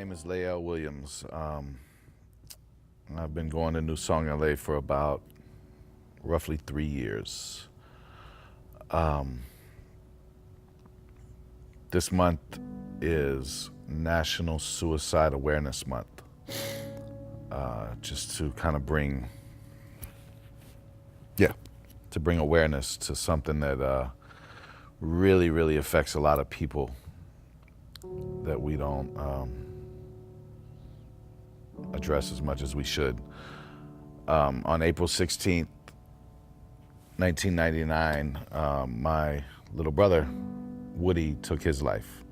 name is Lael Williams. I've been going to Newsong, LA for about roughly 3 years. This month is National Suicide Awareness Month, just to kind of bring awareness to something that really affects a lot of people that we don't address as much as we should. On April 16th, 1999, my little brother, Woody, took his life.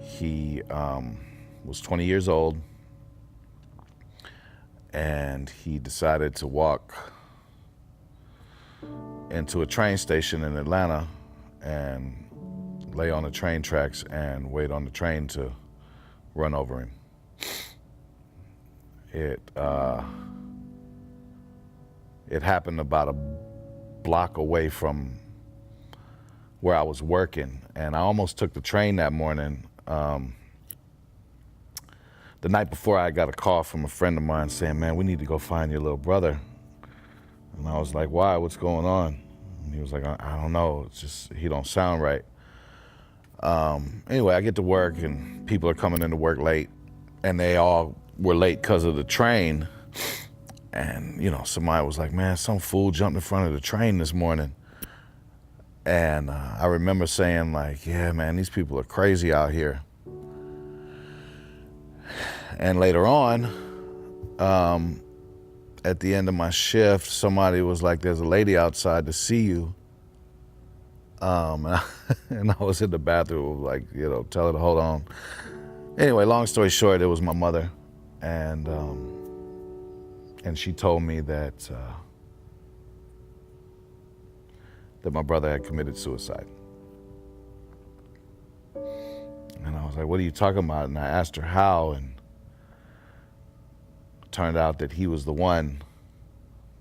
He was 20 years old, and he decided to walk into a train station in Atlanta and lay on the train tracks and wait on the train to run over him. It happened about a block away from where I was working, and I almost took the train that morning. The night before, I got a call from a friend of mine saying, "Man, we need to go find your little brother." And I was like, "Why? What's going on?" And he was like, I don't know. It's just, he don't sound right. Anyway, I get to work, and people are coming into work late, and they all were late because of the train. And, somebody was like, "Man, some fool jumped in front of the train this morning." And I remember saying, like, "Yeah, man, these people are crazy out here." And later on, at the end of my shift, somebody was like, "There's a lady outside to see you." And I was in the bathroom, like, tell her to hold on. Anyway, long story short, it was my mother. And she told me that my brother had committed suicide. And I was like, "What are you talking about?" And I asked her how, and it turned out that he was the one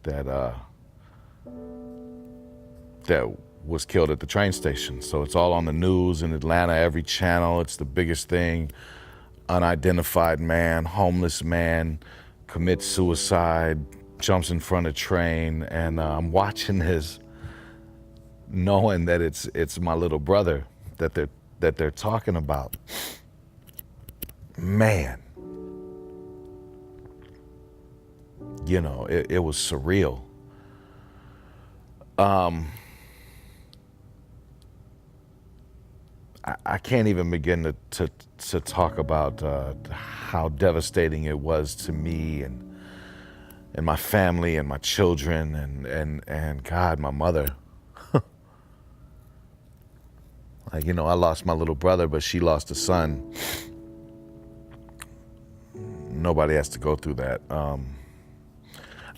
that was killed at the train station. So it's all on the news in Atlanta, every channel. It's the biggest thing. Unidentified man, homeless man, commits suicide, jumps in front of train. And I'm watching this, knowing that it's my little brother that they're talking about. Man, it was surreal. I can't even begin to talk about how devastating it was to me and my family and my children and God, my mother. Like, I lost my little brother, but she lost a son. Nobody has to go through that.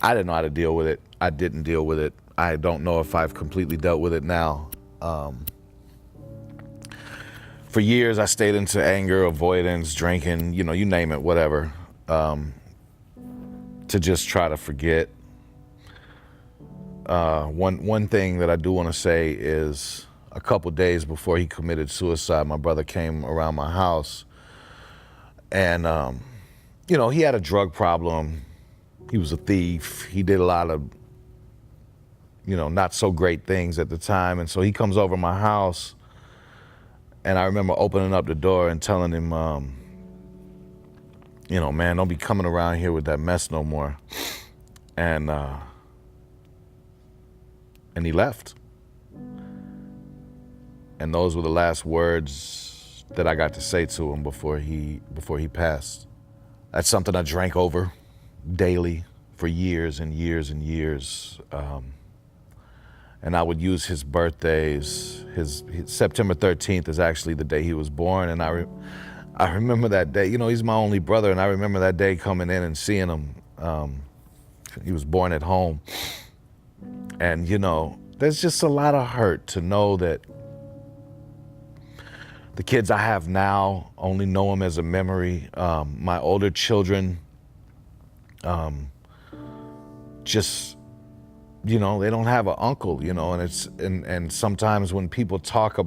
I didn't know how to deal with it. I didn't deal with it. I don't know if I've completely dealt with it now. For years, I stayed into anger, avoidance, drinking, you name it, whatever, to just try to forget. One thing that I do want to say is, a couple days before he committed suicide, my brother came around my house, and he had a drug problem. He was a thief. He did a lot of not so great things at the time. And so he comes over my house, and I remember opening up the door and telling him, "Man, don't be coming around here with that mess no more." And he left. And those were the last words that I got to say to him before he passed. That's something I drank over daily for years and years and years. And I would use his birthdays. His September 13th is actually the day he was born. And I remember that day. He's my only brother, and I remember that day coming in and seeing him. He was born at home. And, there's just a lot of hurt to know that the kids I have now only know him as a memory. My older children, just, they don't have an uncle, and sometimes when people talk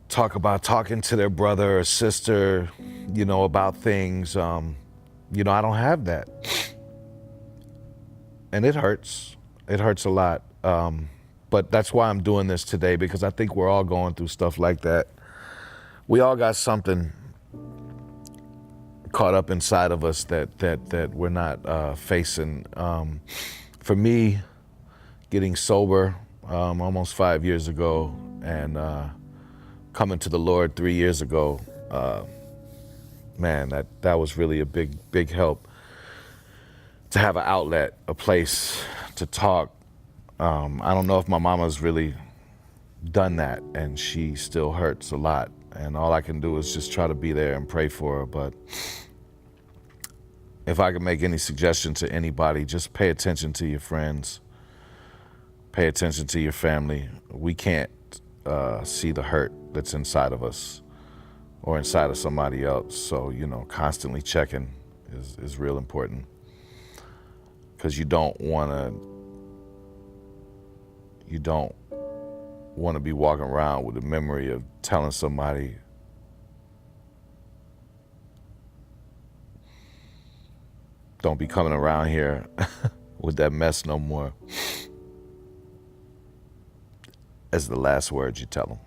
talk about talking to their brother or sister, about things. I don't have that. And it hurts. It hurts a lot. But that's why I'm doing this today, because I think we're all going through stuff like that. We all got something caught up inside of us that we're not facing. For me, getting sober almost 5 years ago and coming to the Lord 3 years ago, man, that was really a big help to have an outlet, a place to talk. I don't know if my mama's really done that, and she still hurts a lot. And all I can do is just try to be there and pray for her. But if I could make any suggestion to anybody, just pay attention to your friends. Pay attention to your family. We can't see the hurt that's inside of us or inside of somebody else. So, constantly checking is real important, because you don't want to be walking around with the memory of telling somebody, don't be coming around here with that mess no more, as the last words you tell them.